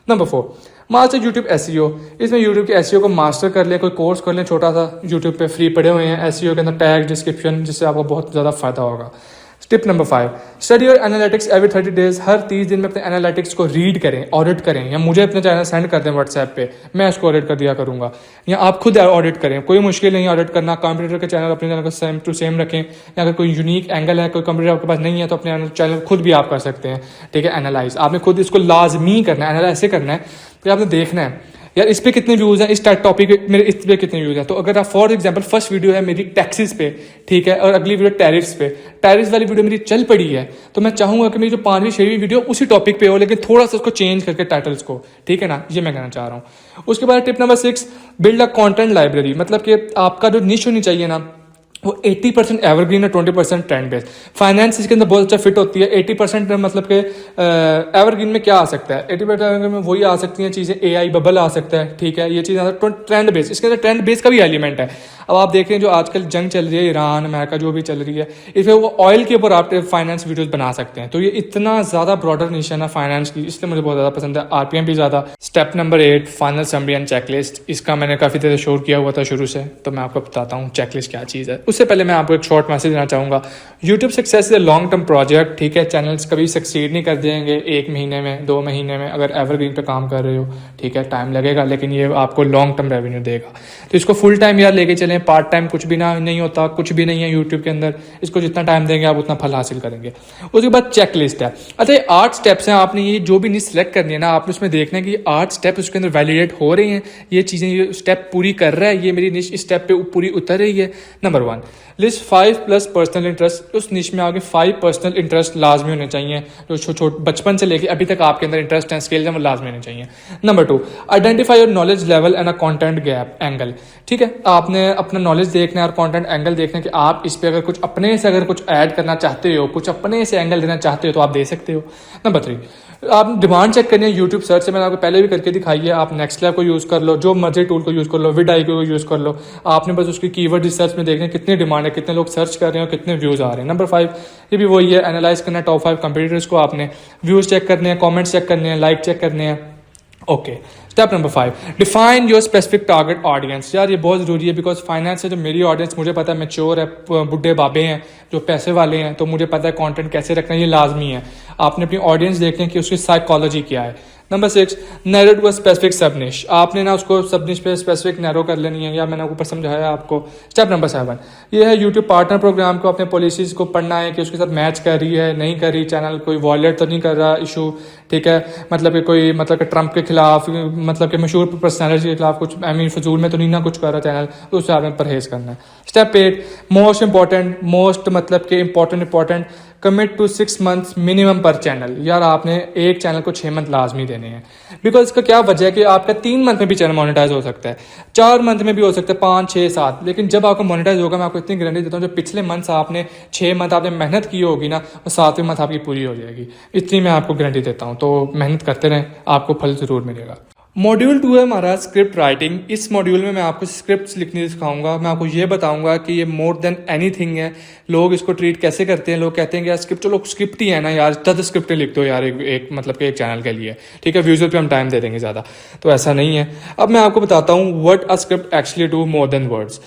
Number 4, master YouTube SEO. इसमें यूट्यूब के एसईओ को मास्टर कर लें, कोई कोर्स कर लें छोटा सा, यूट्यूब पे फ्री पड़े हुए हैं एसईओ के अंदर, टैग, डिस्क्रिप्शन, जिससे आपको बहुत ज़्यादा फायदा होगा। Tip number 5, study your analytics every 30 days. हर 30 दिन में अपने एनालिटिक्स को रीड करें, ऑडिट करें, या मुझे अपने चैनल सेंड कर दें व्हाट्सएप पे, मैं उसको ऑडिट कर दिया करूंगा, या आप खुद ऑडिट करें। कोई मुश्किल नहीं ऑडिट करना। कंप्यूटर के चैनल अपने चैनल को सेम टू सेम रखें, या अगर कोई यूनिक एंगल है, कोई कंप्यूटर आपके पास नहीं है तो अपने चैनल खुद भी आप कर सकते हैं, ठीक है। एनालाइज आपने खुद इसको लाजमी करना है, एनालाइज ऐसे करना है कि आपने देखना है यार इस पे कितने व्यूज़ हैं, इस टॉपिक पे मेरे इस पे कितने व्यूज़ हैं। तो अगर आप फॉर एग्जांपल फर्स्ट वीडियो है मेरी टैक्सेस पे, ठीक है, और अगली वीडियो टैरिफ्स पे, टैरिफ्स वाली वीडियो मेरी चल पड़ी है, तो मैं चाहूंगा कि मेरी जो 5वीं 6वीं वीडियो उसी टॉपिक पे हो, लेकिन थोड़ा सा उसको चेंज करके टाइटल्स को, ठीक है ना, ये मैं कहना चाह रहा हूँ। उसके बाद tip number 6, build a content library. मतलब कि आपका जो निश होनी चाहिए ना, वो 80% एवरग्रीन है, 20% ट्रेंड बेस्ड। फाइनेंस इसके अंदर बहुत अच्छा फिट होती है। 80% मतलब कि एवरग्रीन में क्या आ सकता है, 80% एवरग्रीन में वही आ सकती हैं चीज़ें, एआई बबल आ सकता है, ठीक है, ये चीज़ ट्रेंड बेस्ड। इसके अंदर ट्रेंड बेस्ड का भी एलिमेंट है। अब आप देख रहे हैं जो आजकल जंग चल रही है, ईरान अमेरिका जो भी चल रही है, इसमें वो ऑयल के ऊपर आप फाइनेंस वीडियोस बना सकते हैं। तो ये इतना ज़्यादा ब्रॉडर निशान है फाइनेंस की, इसलिए मुझे बहुत ज़्यादा पसंद है। आरपीएम भी ज़्यादा। Step number 8, final summary and checklist. इसका मैंने काफ़ी देर शोर किया हुआ था शुरू से, तो मैं आपको बताता हूँ चेकलिस्ट क्या चीज़ है। उससे पहले मैं आपको एक शॉर्ट मैसेज देना चाहूँगा। YouTube success is a long term project, ठीक है। चैनल्स कभी सक्सीड नहीं कर देंगे 1 महीने में, 2 महीने में, अगर एवरग्रीन पे काम कर रहे हो, ठीक है, टाइम लगेगा, लेकिन ये आपको लॉन्ग टर्म रेवेन्यू देगा। तो इसको फुल टाइम यार लेके चलें, पार्ट टाइम कुछ भी नहीं होता, कुछ भी नहीं है यूट्यूब के अंदर। इसको जितना टाइम देंगे आप उतना फल हासिल करेंगे। उसके बाद चेक लिस्ट है। अच्छा, ये 8 स्टेप्स हैं, आपने ये जो भी नहीं सिलेक्ट करनी है ना, आपने उसमें देखना है कि 8 स्टेप उसके अंदर वैलिडेट हो रहे हैं, ये चीज़ें, ये स्टेप पूरी कर रहा है, ये मेरी निश स्टेप पे पूरी उतर रही है। Number 1, list 5 plus personal interest. उस निश में आगे 5 पर्सनल इंटरेस्ट लाजमी होने चाहिए जो छोटे बचपन से लेके अभी तक आपके अंदर इंटरेस्ट एंड स्किल्स हैं वो लाजमी होने चाहिए। Number 2, identify your knowledge level and a content gap angle. ठीक है, आपने अपना नॉलेज देखना है और कंटेंट एंगल देखना है कि आप इस पे अगर कुछ अपने से अगर कुछ ऐड करना चाहते हो, कुछ अपने से एंगल देना चाहते हो तो आप दे सकते हो। नंबर 3, आप डिमांड चेक करनी है यूट्यूब सर्च से, मैंने आपको पहले भी करके दिखाई है। आप नेक्स्ट लैब को यूज़ कर लो, जो मर्जी टूल को यूज़ कर लो, विड.आई को यूज़ कर लो। आपने बस उसकी कीवर्ड रिसर्च में देखना है कितनी डिमांड है, कितने लोग सर्च कर रहे हैं और कितने व्यूज़ आ रहे हैं। नंबर 5, ये भी वही है, एनालाइज करना है टॉप 5 कंपीटिटर्स को। आपने व्यूज़ चेक करने हैं, कॉमेंट्स चेक करने हैं, लाइक चेक करने हैं। Okay, step number 5, define your specific target audience. यार ये बहुत ज़रूरी है बिकॉज फाइनेंस से जो मेरी ऑडियंस मुझे पता है मैच्योर है, बुढ़े बाबे हैं जो पैसे वाले हैं, तो मुझे पता है कंटेंट कैसे रखना है, ये लाजमी है। आपने अपनी ऑडियंस देखनी है कि उसकी साइकोलॉजी क्या है। Number 6, narrow to a specific subniche. आपने ना उसको सबनिश पे स्पेसिफिक नैरो कर लेनी है, या मैंने ऊपर समझाया आपको। स्टेप नंबर 7, ये है यूट्यूब पार्टनर प्रोग्राम को अपने पॉलिसीज को पढ़ना है कि उसके साथ मैच कर रही है नहीं कर रही, चैनल कोई वॉयलेट तो नहीं कर रहा इशू। ठीक है, मतलब कि कोई मतलब कि ट्रंप के खिलाफ, मतलब कि मशहूर पर्सनैलिटी के खिलाफ कुछ फजूल में तो नहीं ना कुछ कर रहा चैनल, तो उससे आपने परहेज करना है। स्टेप 8, मोस्ट इंपॉर्टेंट, मोस्ट मतलब कि important, commit to 6 months minimum पर चैनल। यार आपने एक चैनल को 6 मंथ लाजमी देने हैं बिकॉज इसका क्या वजह है कि आपका 3 मंथ में भी चैनल मोनेटाइज हो सकता है, 4 मंथ में भी हो सकता है, 5, 6, 7, लेकिन जब आपको मोनेटाइज होगा मैं आपको इतनी गारंटी देता हूँ जो पिछले मंथ्स आपने 6 मंथ आपने मेहनत की होगी ना, वो 7वें मंथ आपकी पूरी हो जाएगी। इतनी मैं आपको गारंटी देता हूँ, तो मेहनत करते रहें, आपको फल ज़रूर मिलेगा। मॉड्यूल 2 है हमारा स्क्रिप्ट राइटिंग। इस मॉड्यूल में मैं आपको स्क्रिप्ट्स लिखनी सिखाऊंगा। मैं आपको ये बताऊंगा कि ये मोर देन एनीथिंग है। लोग इसको ट्रीट कैसे करते हैं, लोग कहते हैं कि यार स्क्रिप्ट, चलो स्क्रिप्ट ही है ना यार, 10 स्क्रिप्टें लिख दो यार एक मतलब कि एक चैनल के लिए। ठीक है, विजुअल पे हम टाइम दे देंगे ज़्यादा, तो ऐसा नहीं है। अब मैं आपको बताता हूँ what a script actually do more than words.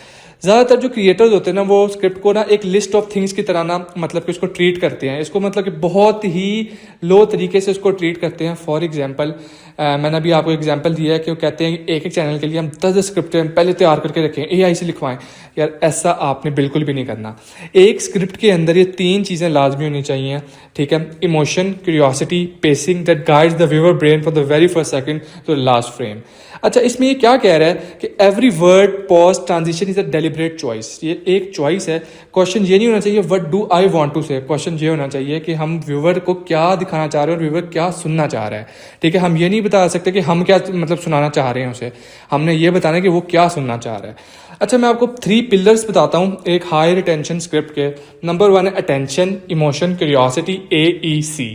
ज़्यादातर जो क्रिएटर्स होते हैं ना वो स्क्रिप्ट को ना एक लिस्ट ऑफ थिंग्स की तरह ना मतलब कि इसको ट्रीट करते हैं, इसको मतलब कि बहुत ही लो तरीके से इसको ट्रीट करते हैं। फॉर एग्जांपल मैंने अभी आपको एग्जांपल दिया है कि वो कहते हैं कि एक चैनल के लिए हम 10 स्क्रिप्टें पहले तैयार करके रखें, एआई से लिखवाएं। यार ऐसा आपने बिल्कुल भी नहीं करना। एक स्क्रिप्ट के अंदर ये 3 चीज़ें लाजमी होनी चाहिए। ठीक है, emotion, curiosity, pacing that guides the viewer brain for the very first second to the last frame. अच्छा, इसमें ये क्या कह रहा है कि every word, pause, transition is a deliberate choice. ये एक चॉइस है। क्वेश्चन ये नहीं होना चाहिए what do I want to say, question ये होना चाहिए कि हम व्यूअर को क्या दिखाना चाह रहे हैं और व्यूअर क्या सुनना चाह रहा है। ठीक है, हम ये नहीं बता सकते कि हम क्या मतलब सुनाना चाह रहे हैं उसे, हमने ये बताना है कि वो क्या सुनना चाह रहा है। अच्छा, मैं आपको 3 पिलर्स बताता हूँ एक हाई रिटेंशन स्क्रिप्ट के। नंबर 1 है अटेंशन, इमोशन, क्यूरियोसिटी, AEC।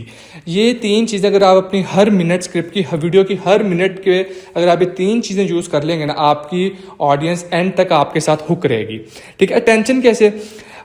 ये 3 चीज़ें अगर आप अपनी हर मिनट स्क्रिप्ट की, वीडियो की हर मिनट के अगर आप ये 3 चीज़ें यूज़ कर लेंगे ना, आपकी ऑडियंस एंड तक आपके साथ हुक रहेगी। ठीक है, अटेंशन कैसे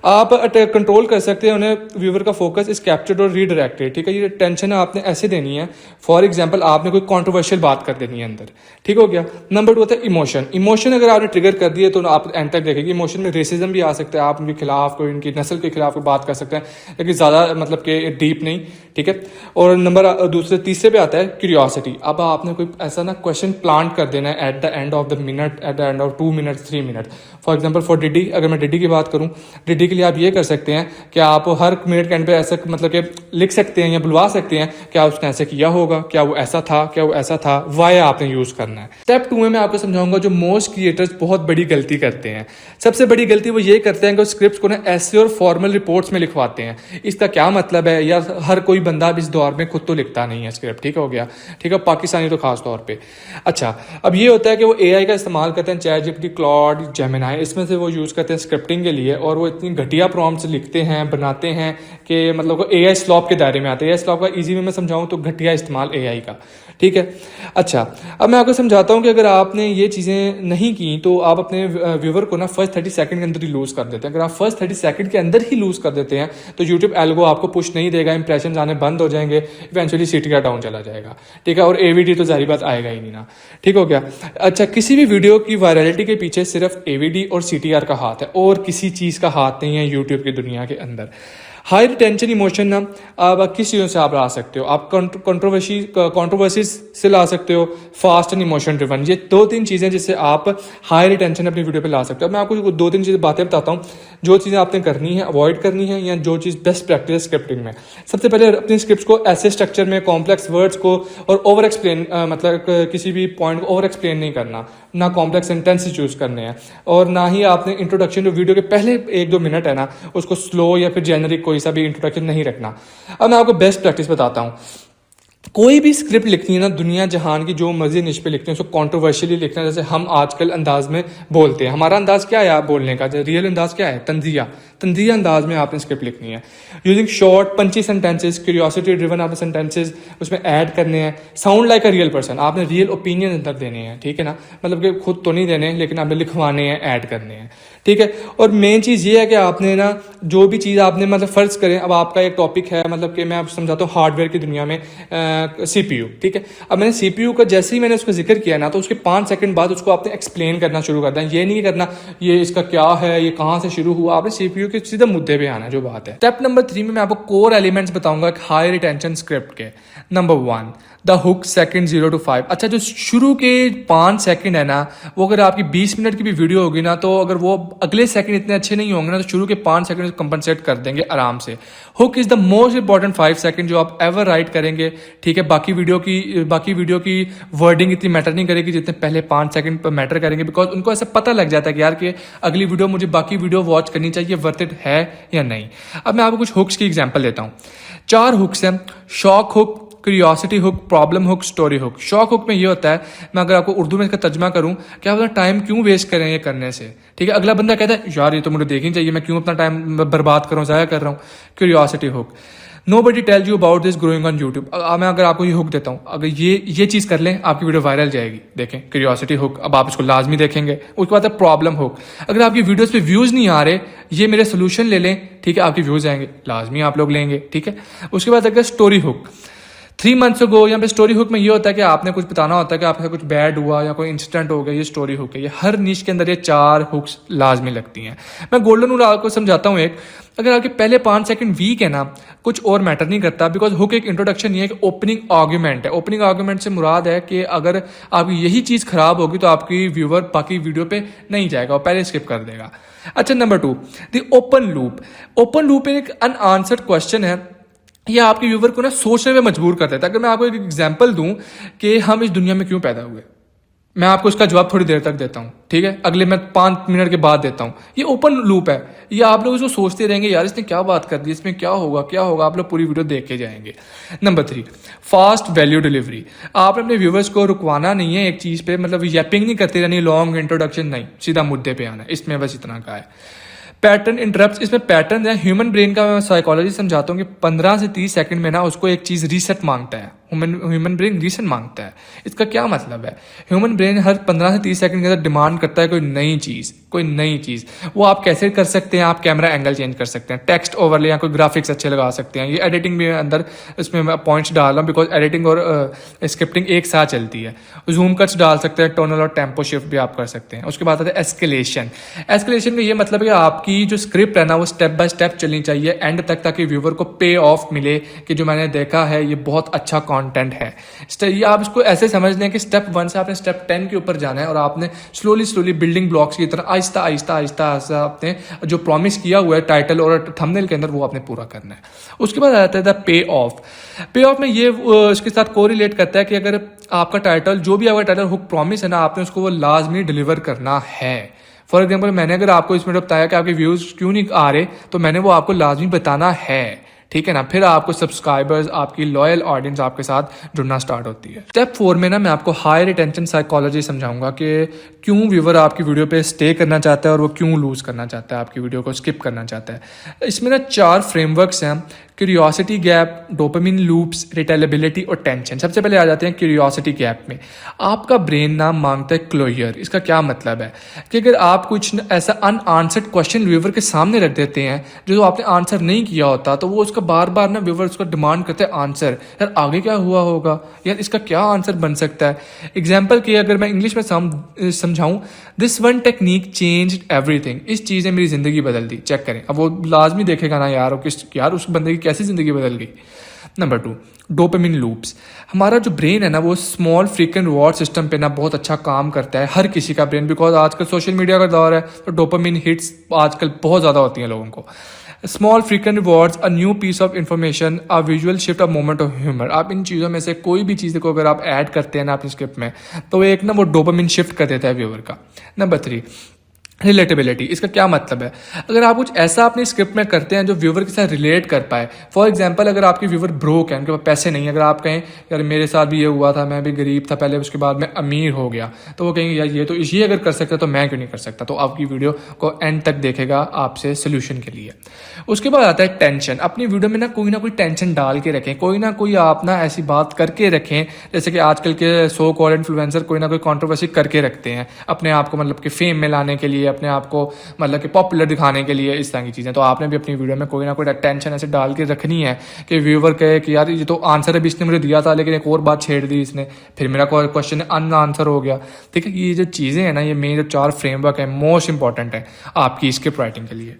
आप कंट्रोल कर सकते हैं उन्हें, व्यूवर का फोकस इस कैप्चर्ड और रीडायरेक्टेड। ठीक है, ये टेंशन आपने ऐसे देनी है। फॉर एग्जांपल आपने कोई कंट्रोवर्शियल बात कर देनी है अंदर, ठीक हो गया। नंबर 2 होता है इमोशन। इमोशन अगर आपने ट्रिगर कर दिए तो आप एंड तक देखेंगे। इमोशन में रेसिज्म भी आ सकता है, आप उनके खिलाफ कोई उनकी नस्ल के खिलाफ कोई बात कर सकते हैं, लेकिन ज़्यादा मतलब कि डीप नहीं। ठीक है, और नंबर तीसरे पे आता है क्यूरियोसिटी। अब आपने कोई ऐसा ना क्वेश्चन प्लांट कर देना है at the end of the minute, at the end of 2 minute 3 minute. For example for DD, अगर मैं डिडी की बात करूँ, डिडी के लिए आप ये कर सकते हैं कि आप हर मिनट के एंड पे ऐसा मतलब कि लिख सकते हैं या बुलवा सकते हैं क्या उसने ऐसे किया होगा, क्या वो ऐसा था, क्या वो ऐसा था, वाई आपने यूज करना है। स्टेप 2 में मैं आपको समझाऊंगा जो मोस्ट क्रिएटर्स बहुत बड़ी गलती करते हैं। सबसे बड़ी गलती वो ये करते हैं कि स्क्रिप्ट्स को ना ऐसे और फॉर्मल रिपोर्ट्स में लिखवाते हैं। इसका क्या मतलब है यार, हर कोई बंदा इस दौर में खुद तो लिखता नहीं है स्क्रिप्ट। ठीक हो गया, ठीक है, पाकिस्तानी तो खास तौर पे। अच्छा, अब ये होता है कि वो एआई का इस्तेमाल करते हैं, चैट जीपीटी, क्लॉड, जेमिनी, इसमें से वो यूज़ करते हैं स्क्रिप्टिंग के लिए, और वो इतनी घटिया प्रॉम्प्ट्स लिखते हैं, बनाते हैं कि मतलब एआई स्लॉप के दायरे में आते हैं। एआई स्लॉप का इजी वे में समझाऊं तो घटिया इस्तेमाल एआई का। ठीक है, अच्छा, अब मैं आपको समझाता हूं कि अगर आपने ये चीज़ें नहीं की तो आप अपने व्यूवर को ना फर्स्ट 30 सेकंड के अंदर ही लूज़ कर देते हैं। अगर आप फर्स्ट 30 सेकंड के अंदर ही लूज़ कर देते हैं तो यूट्यूब एल्गो आपको पुश नहीं देगा, इंप्रेशन आने बंद हो जाएंगे, इवेंचुअली CTR डाउन चला जाएगा। ठीक है, और AVD तो जारी बात आएगा ही नहीं ना। ठीक हो गया। अच्छा, किसी भी वीडियो की वायरलिटी के पीछे सिर्फ AVD और CTR का हाथ है और किसी चीज़ का हाथ नहीं है यूट्यूब की दुनिया के अंदर। हाई रिटेंशन इमोशन ना आप किस चीज़ों से आप ला सकते हो, आप कंट्रोवर्सीज से ला सकते हो, फास्ट एंड इमोशन ड्रिवन, ये 2-3 चीज़ें जिससे आप हाई रिटेंशन अपनी वीडियो पे ला सकते हो। मैं आपको 2-3 चीज़ें बातें बताता हूँ जो चीज़ें आपने करनी है, अवॉइड करनी है, या जो चीज़ बेस्ट प्रैक्टिस है स्क्रिप्टिंग में। सबसे पहले अपनी स्क्रिप्ट को ऐसे स्ट्रक्चर में, कॉम्प्लेक्स वर्ड्स को और ओवर एक्सप्लेन मतलब किसी भी पॉइंट को ओवर एक्सप्लेन नहीं करना, ना कॉम्प्लेक्स सेंटेंस चूज करने हैं, और ना ही आपने इंट्रोडक्शन जो वीडियो के पहले 1-2 मिनट है ना उसको स्लो या फिर जेनरिक कोई सा भी इंट्रोडक्शन नहीं रखना। अब मैं आपको बेस्ट प्रैक्टिस बताता हूँ। कोई भी स्क्रिप्ट लिखनी है ना, दुनिया जहान की जो मर्जी निश पे लिखते हैं उसको कंट्रोवर्शियली लिखना है। जैसे हम आजकल अंदाज में बोलते हैं, हमारा अंदाज क्या है आप बोलने का, रियल अंदाज क्या है, तंजिया अंदाज में आपने स्क्रिप्ट लिखनी है। Using short punchy sentences, curiosity driven आपने सेंटेंसेस उसमें ऐड करने हैं। Sound like a real person, आपने रियल ओपिनियन अंदर देने हैं, ठीक है ना, मतलब कि खुद तो नहीं देने लेकिन आपने लिखवाने हैं, ऐड करने हैं, ठीक है। और मेन चीज़ ये है कि आपने ना जो भी चीज़ आपने मतलब फर्ज करें, अब आपका एक टॉपिक है, मतलब कि मैं आप समझाता हूँ हार्डवेयर की दुनिया में CPU, ठीक है। अब मैंने CPU का जैसे ही मैंने उसका जिक्र किया ना तो उसके 5 सेकंड बाद उसको आपने एक्सप्लेन करना शुरू कर दें। ये नहीं करना ये इसका क्या है, ये कहाँ से शुरू हुआ, आपने CPU के सीधा मुद्दे पे आना जो बात है। स्टेप नंबर 3 में मैं आपको कोर एलिमेंट्स बताऊंगा हाई रिटेंशन स्क्रिप्ट के। Number 1 the hook, second 0 to 5। अच्छा, जो शुरू के 5 सेकंड है ना, वो अगर आपकी 20 मिनट की भी वीडियो होगी ना तो अगर वो अगले सेकंड इतने अच्छे नहीं होंगे ना तो शुरू के 5 सेकंड कंपनसेट कर देंगे आराम से। Hook is the most important 5 second जो आप एवर राइट करेंगे, ठीक है। बाकी वीडियो की वर्डिंग इतनी मैटर नहीं करेगी जितने पहले 5 सेकंड पर मैटर करेंगे, बिकॉज उनको ऐसा पता लग जाता है कि यार कि अगली वीडियो मुझे बाकी वीडियो वॉच करनी चाहिए, वर्थ इट है या नहीं। अब मैं आपको कुछ हुक्स की एग्जाम्पल देता हूँ। 4 हुक्स हैं, shock hook, curiosity hook, problem hook, story hook. Shock hook में ये होता है, मैं अगर आपको उर्दू में इसका तर्जमा करूं, क्या अपना टाइम क्यों वेस्ट करें ये करने से, ठीक है। अगला बंदा कहता है यार ये तो मुझे देखनी चाहिए, मैं क्यों अपना टाइम बर्बाद कर रहा हूँ, ज़ाया कर रहा हूँ। Curiosity hook, nobody tells you about this growing on YouTube. मैं अगर आपको ये हुक देता हूँ, अगर ये चीज़ कर लें आपकी वीडियो वायरल जाएगी, देखें क्यूरियोसिटी हुक, अब आप इसको लाजमी देखेंगे। उसके बाद है प्रॉब्लम हुक, अगर आपकी वीडियोस पे व्यूज़ नहीं आ रहे, ये मेरे सोल्यूशन ले लें, ठीक है, आपके व्यूज़ आएंगे, लाजमी आप लोग लेंगे, ठीक है। उसके बाद अगर स्टोरी हुक, 3 months ago, यहाँ पे स्टोरी हुक में ये होता है कि आपने कुछ बताना होता है कि आपके साथ कुछ बैड हुआ या कोई इंसिडेंट हो गया, ये स्टोरी हुक है। ये हर नीश के अंदर ये 4 हुक्स लाजमी लगती हैं। मैं गोल्डन रूल आपको समझाता हूँ एक, अगर आपके पहले 5 सेकंड वीक है ना, कुछ और मैटर नहीं करता, बिकॉज हुक एक इंट्रोडक्शन ये है कि ओपनिंग आर्ग्यूमेंट है। ओपनिंग आर्ग्यूमेंट से मुराद है कि अगर आपकी यही चीज़ खराब होगी तो आपकी व्यूवर बाकी वीडियो पे नहीं जाएगा, और पहले स्किप कर देगा। अच्छा, number 2 the open loop. Open loop एक अनआंसर्ड क्वेश्चन है, यह आपके व्यूवर को ना सोचने में मजबूर कर देता है। अगर मैं आपको एक एग्जांपल दूं कि हम इस दुनिया में क्यों पैदा हुए, मैं आपको इसका जवाब थोड़ी देर तक देता हूं, ठीक है, अगले मैं 5 मिनट के बाद देता हूं। ये ओपन लूप है, ये आप लोग इसको सोचते रहेंगे यार इसने क्या बात कर दी, इसमें क्या होगा, आप लोग पूरी वीडियो देख के जाएंगे। Number 3 fast value delivery. आपने अपने व्यूवर्स को रुकवाना नहीं है एक चीज़ पे, मतलब यैपिंग नहीं करते रहनी, लॉन्ग इंट्रोडक्शन नहीं, सीधा मुद्दे पे आना है, इसमें बस इतना का है। पैटर्न इंटरप्ट, इसमें पैटर्न है। ह्यूमन ब्रेन का मैं साइकोलॉजी समझाता हूँ कि 15 से 30 सेकंड में ना उसको एक चीज़ रीसेट मांगता है। ह्यूमन ब्रेन रीसेट मांगता है। इसका क्या मतलब है, ह्यूमन ब्रेन हर 15 से 30 सेकंड के अंदर डिमांड करता है कोई नई चीज़। वो आप कैसे कर सकते हैं, आप कैमरा एंगल चेंज कर सकते हैं, टेक्स्ट ओवरले या कोई ग्राफिक्स अच्छे लगा सकते हैं। ये एडिटिंग भी अंदर इसमें मैं पॉइंट्स डाल रहा हूँ, बिकॉज एडिटिंग और स्क्रिप्टिंग एक साथ चलती है। जूम कट्स डाल सकते हैं, टोनल और टेम्पो शिफ्ट भी आप कर सकते हैं। उसके बाद आता है एस्केलेशन। एस्केलेशन का ये मतलब है कि आपकी जो स्क्रिप्ट है ना वो स्टेप बाय स्टेप चलनी चाहिए एंड तक, ताकि व्यूवर को पे ऑफ मिले कि जो मैंने देखा है ये बहुत अच्छा कंटेंट है। ये आप इसको ऐसे समझ लें कि स्टेप 1 से आपने स्टेप 10 के ऊपर जाना है, और आपने स्लोली बिल्डिंग ब्लॉक्स की तरह आहिस्ता आपने जो प्रॉमिस किया हुआ है टाइटल और थंबनेल के अंदर वो आपने पूरा करना है। उसके बाद आता है पे ऑफ। पे ऑफ में ये इसके साथ कोरिलेट करता है कि अगर आपका टाइटल, जो भी आपका टाइटल हुक प्रॉमिस है ना, आपने उसको वो लाजमी डिलीवर करना है। फॉर एग्जाम्पल, मैंने अगर आपको इसमें बताया कि आपके व्यूज क्यों नहीं आ रहे, तो मैंने वो आपको लाजमी बताना है, ठीक है ना। फिर आपको सब्सक्राइबर्स, आपकी लॉयल ऑडियंस आपके साथ जुड़ना स्टार्ट होती है। स्टेप 4 में ना मैं आपको हाई रिटेंशन साइकोलॉजी समझाऊंगा कि क्यों व्यूवर आपकी वीडियो पे स्टे करना चाहता है और वो क्यों लूज करना चाहता है, आपकी वीडियो को स्किप करना चाहता है। इसमें ना 4 फ्रेमवर्क्स हैं। क्यूरियोसिटी गैप, डोपामिन लूप्स, रिटेलेबिलिटी और टेंशन। सबसे पहले आ जाते हैं क्यूरियोसिटी गैप में। आपका ब्रेन ना मांगता है क्लोजर। इसका क्या मतलब है कि अगर आप कुछ ऐसा अनआंसर्ड क्वेश्चन व्यूवर के सामने रख देते हैं जो आपने आंसर नहीं किया होता, तो वो उसका बार बार ना व्यूवर उसका डिमांड करते हैं आंसर, यार आगे क्या हुआ होगा, यार इसका क्या आंसर बन सकता है। एग्जाम्पल की अगर मैं इंग्लिश में समझाऊं, this one technique change everything. इस चीज़ ने मेरी ज़िंदगी बदल दी। चेक करें, अब वो लाजमी देखेगा ना यार, यार उस बंदे की कैसी ज़िंदगी बदल गई। Number 2, dopamine loops. हमारा जो ब्रेन है ना वो स्मॉल फ्रीक्वेंट रिवॉर्ड सिस्टम पे ना बहुत अच्छा काम करता है, हर किसी का ब्रेन, बिकॉज आजकल सोशल मीडिया का दौर है तो डोपामिन हिट्स आजकल बहुत ज़्यादा होती हैं लोगों को। Small frequent rewards, a new piece of information, a visual shift, a moment of humour. आप इन चीज़ों में से कोई भी चीज़ को अगर आप ऐड करते हैं ना अपनी स्क्रिप्ट में, तो एक ना वो डोपामिन शिफ्ट कर देता है व्यूअर का। Number 3, relatability. इसका क्या मतलब है, अगर आप कुछ ऐसा अपनी स्क्रिप्ट में करते हैं जो व्यूवर के साथ रिलेट कर पाए। फॉर एग्जांपल, अगर आपके व्यूवर ब्रोक हैं, उनके पास पैसे नहीं है, अगर आप कहें यार मेरे साथ भी ये हुआ था, मैं भी गरीब था पहले, उसके बाद मैं अमीर हो गया, तो वो कहेंगे यार ये तो ये अगर कर सकता तो मैं क्यों नहीं कर सकता। तो आपकी वीडियो को एंड तक देखेगा आपसे सोल्यूशन के लिए। उसके बाद आता है टेंशन। अपनी वीडियो में ना कोई टेंशन डाल के रखें, कोई ना कोई आप ना ऐसी बात करके रखें, जैसे कि आजकल के सो कॉल्ड इन्फ्लुएंसर कोई ना कोई कंट्रोवर्सी करके रखते हैं अपने आप को, मतलब कि फेम में लाने के लिए, अपने आप को मतलब कि पॉपुलर दिखाने के लिए, इस तरह की चीज़ें। तो आपने भी अपनी वीडियो में कोई ना कोई टेंशन ऐसे डाल के रखनी है कि व्यूवर कहे कि यार ये तो आंसर अभी इसने मुझे दिया था, लेकिन एक और बात छेड़ दी इसने, फिर मेरा क्वेश्चन अन आंसर हो गया। ठीक है, ये जो चीज़ें हैं ना, ये मेन जो 4 फ्रेमवर्क है मोस्ट इंपॉर्टेंट है आपकी स्क्रिप्ट राइटिंग के लिए।